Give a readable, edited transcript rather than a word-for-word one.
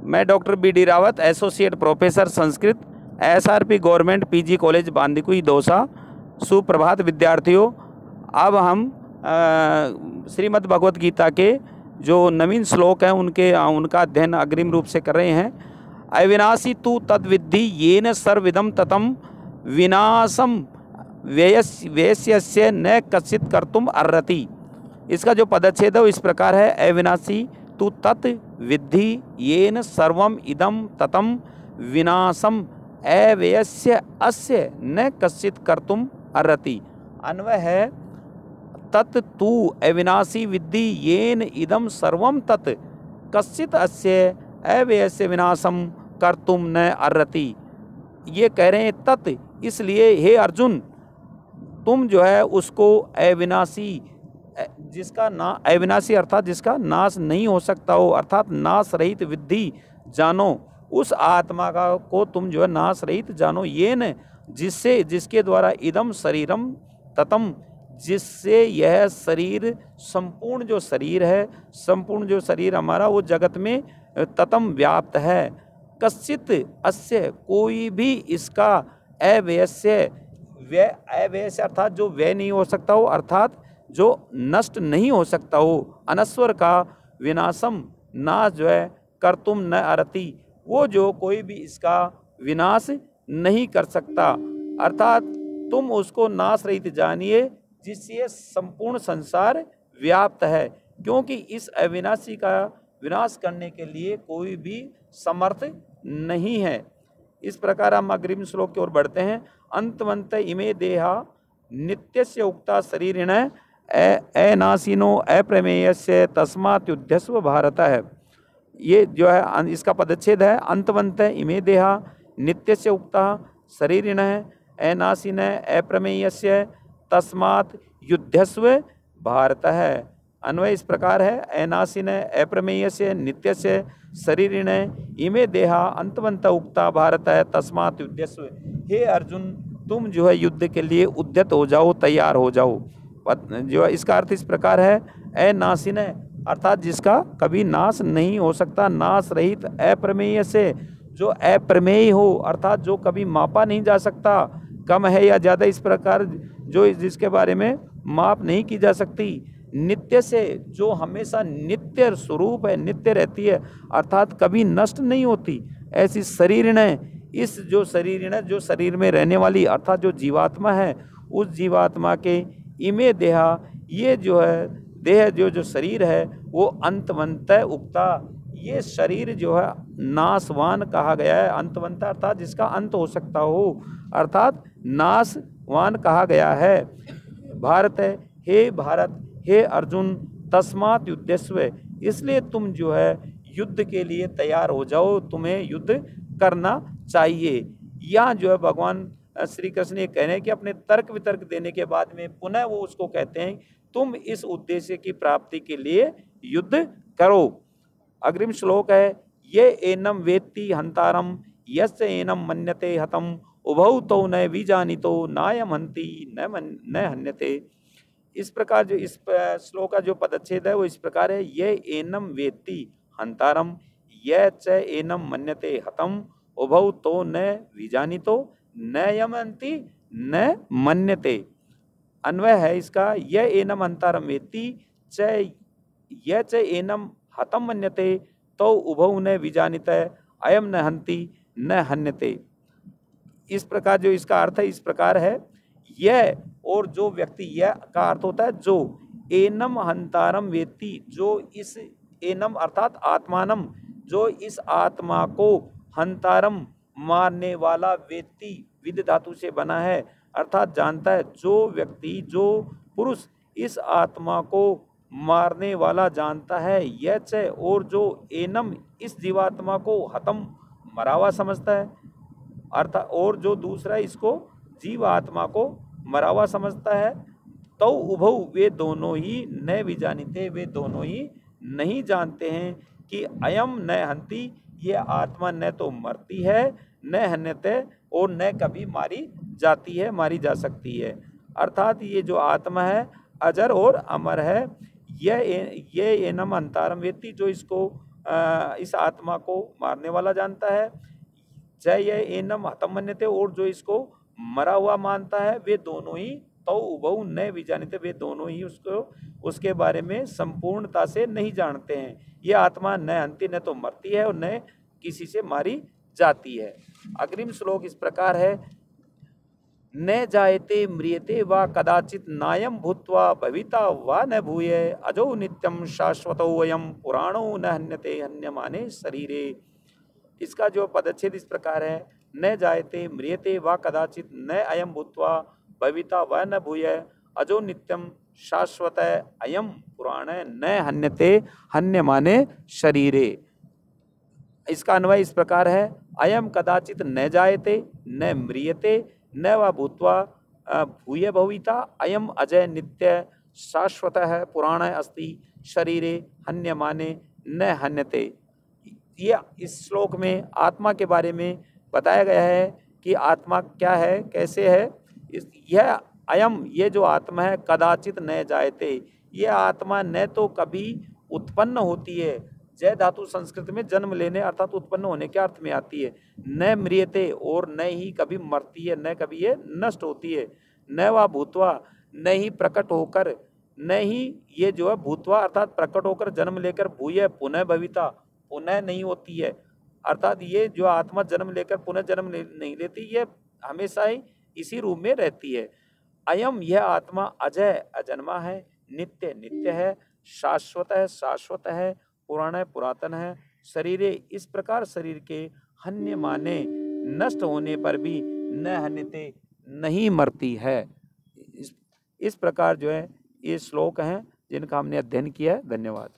मैं doctor BD. Rawat, associate professor Sanskrit, SRP government PG college Bandikui Dausa. सुप्रभात विद्यार्थियों। अब हम श्रीमद् भगवत गीता के जो नवीन श्लोक हैं उनका अध्ययन अग्रिम रूप से कर रहे हैं। अविनाशी तू तद्विद्धि येन सर्वविदं ततं विनाशम व्ययस्य न कश्चित् कर्तुम अर्हति। इसका जो पदच्छेद है वो इस प्रकार है। अविनाशी तू तत् विद्धि येन सर्वम इदम ततम विनाशम अव्ययस्य अस्य न कश्चित् कर्तुम अर्हति। अन्वय है तत् तू अविनाशी विद्धि येन इदम सर्वम तत् कश्चित् अस्य अव्ययस्य विनाशम कर्तुम न अर्हति। ये कह रहे हैं तत्, इसलिए हे अर्जुन तुम जो है उसको अविनाशी, जिसका ना अविनाशी अर्थात जिसका नाश नहीं हो सकता हो, अर्थात नाश रहित विद्धि जानो, उस आत्मा का को तुम जो है नाश रहित जानो। ये न जिससे, जिसके द्वारा इदम शरीरम ततम, जिससे यह शरीर संपूर्ण जो शरीर है, संपूर्ण जो शरीर हमारा वो जगत में ततम व्याप्त है। कश्चित अस्य, कोई भी इसका अव्ययस्य, अव्ययस्य अर्थात जो व्यय नहीं हो सकता हो, अर्थात जो नष्ट नहीं हो सकता हो, अनश्वर का विनाशम, नाश जो है कर्तुम न अर्हति, वो जो कोई भी इसका विनाश नहीं कर सकता, अर्थात तुम उसको नाश रहित जानिए जिससे संपूर्ण संसार व्याप्त है। क्योंकि इस अविनाशी का विनाश करने के लिए कोई भी समर्थ नहीं है। इस प्रकार हम अग्रिम श्लोक की ओर बढ़ते हैं। अंतवंत इमे देहा नित्यस्य उक्ता शरीरिण अनासीनो अप्रमेयस्य तस्मात् युध्यस्व भारत है। ये जो है इसका पदच्छेद है। अंतवंत इमे देहा नित्यस्य उक्ता शरीरिण अनासीन अप्रमेयस्य तस्मात् युध्यस्व भारत है। अन्वय इस प्रकार है। अनासीन अप्रमेयस्य नित्यस्य शरीरिण इमे देहा अंतवंत उक्ता भारत है तस्मात् युध्यस्व। हे अर्जुन तुम जो है युद्ध के लिए उद्यत हो जाओ, तैयार हो जाओ। जो है इसका अर्थ इस प्रकार है। अनासीन अर्थात जिसका कभी नाश नहीं हो सकता, नाश रहित, अप्रमेय से जो अप्रमेय हो, अर्थात जो कभी मापा नहीं जा सकता, कम है या ज़्यादा, इस प्रकार जो जिसके बारे में माप नहीं की जा सकती। नित्य से, जो हमेशा नित्य स्वरूप है, नित्य रहती है, अर्थात कभी नष्ट नहीं होती, ऐसी शरीरिण, इस जो शरीरिण, जो शरीर में रहने वाली, अर्थात जो जीवात्मा है, उस जीवात्मा के इमे देहा, ये जो है देह, जो शरीर है वो अंतवंत उक्ता, ये शरीर जो है नाशवान कहा गया है। अंतवंत अर्थात जिसका अंत हो सकता हो, अर्थात नाशवान कहा गया है। भारत है, हे भारत, हे अर्जुन, तस्मात् युध्यस्व, इसलिए तुम जो है युद्ध के लिए तैयार हो जाओ, तुम्हें युद्ध करना चाहिए। यहाँ जो है भगवान श्री कृष्ण ये कह रहे हैं कि अपने तर्क वितर्क देने के बाद में पुनः वो उसको कहते हैं तुम इस उद्देश्य की प्राप्ति के लिए युद्ध करो। अग्रिम श्लोक है। ये एनम वेत्ति हंतारम यस्य एनम मन्यते हतम उभौ तो न विजानितो नायम हंति न हन्यते। इस प्रकार जो इस श्लोक का जो पदच्छेद है वो इस प्रकार है। ये एनम वेत्ति हंतारम य च एनम मन्यते हतम उभौ तो न विजानितो न यमन्ति न मन्यते। अन्वय है इसका। यह एनम हंतारम वेत्ति च य च एनम हतम मन्यते तो उभौ न विजानित अयम न हंति न हन्यते। इस प्रकार जो इसका अर्थ है इस प्रकार है। यह और जो व्यक्ति, यह का अर्थ होता है जो, एनम हंतारम वेत्ति, जो इस एनम अर्थात आत्मानम, जो इस आत्मा को हंतारम मारने वाला, वेत्ति विद धातु से बना है, अर्थात जानता है। जो व्यक्ति, जो पुरुष इस आत्मा को मारने वाला जानता है, यह च, और जो एनम इस जीवात्मा को हतम मरा हुआ समझता है, अर्थात और जो दूसरा इसको जीव आत्मा को मरा हुआ समझता है, तो उभौ, वे दोनों ही न विजानिते, वे दोनों ही नहीं जानते हैं कि अयम न हंति, ये आत्मा न तो मरती है न हन्यते, और न कभी मारी जाती है, मारी जा सकती है। अर्थात ये जो आत्मा है अजर और अमर है। ये एनम अंतारम वेत्ति, जो इसको इस आत्मा को मारने वाला जानता है। जय ये एनम हतम मन्यते, और जो इसको मरा हुआ मानता है, वे दोनों ही तो उभऊ न विजानिते, वे दोनों ही उसको उसके बारे में संपूर्णता से नहीं जानते हैं। ये आत्मा न हंती, न तो मरती है और न किसी से मारी जाती है। अग्रिम श्लोक इस प्रकार है, न जायते म्रियते वा कदाचित नायम भूत्वा भविता वा न भूय अजो नित्यम शाश्वतो वयम पुराणो न हन्यते हन्यमाने शरीरे। इसका जो पदच्छेद इस प्रकार है, न जायते म्रियते वा कदाचित न अयम भूत्वा भविता व न भूय अजो नित्यम शाश्वत अयम पुराण न हन्यते हन्यमाने शरीरे। इसका अन्वय इस प्रकार है, अयम कदाचित न जायते न म्रियते न वा भूत्वा भूय भविता अयम अजय नित्य शाश्वत है पुराण अस्ति शरीरे हन्यमाने न हन्यते। ये इस श्लोक में आत्मा के बारे में बताया गया है कि आत्मा क्या है, कैसे है। यह अयम, ये जो आत्मा है, कदाचित न जायते, ये आत्मा न तो कभी उत्पन्न होती है, जय धातु संस्कृत में जन्म लेने अर्थात उत्पन्न होने के अर्थ में आती है, न म्रियते, और न ही कभी मरती है, न कभी ये नष्ट होती है, न वा भूतवा, न ही प्रकट होकर, न ही ये जो है भूतवा अर्थात प्रकट होकर जन्म लेकर भूय पुनः भविता, पुनः नहीं होती है, अर्थात ये जो आत्मा जन्म लेकर पुनः जन्म नहीं लेती, ये हमेशा ही इसी रूप में रहती है। अयम, यह आत्मा अजय अजन्मा है, नित्य नित्य है, शाश्वत है शाश्वत है, पुराण है पुरातन है, शरीरे, इस प्रकार शरीर के हन्य माने नष्ट होने पर भी न हन्यते, नहीं मरती है। इस प्रकार जो है ये श्लोक हैं जिनका हमने अध्ययन किया है। धन्यवाद।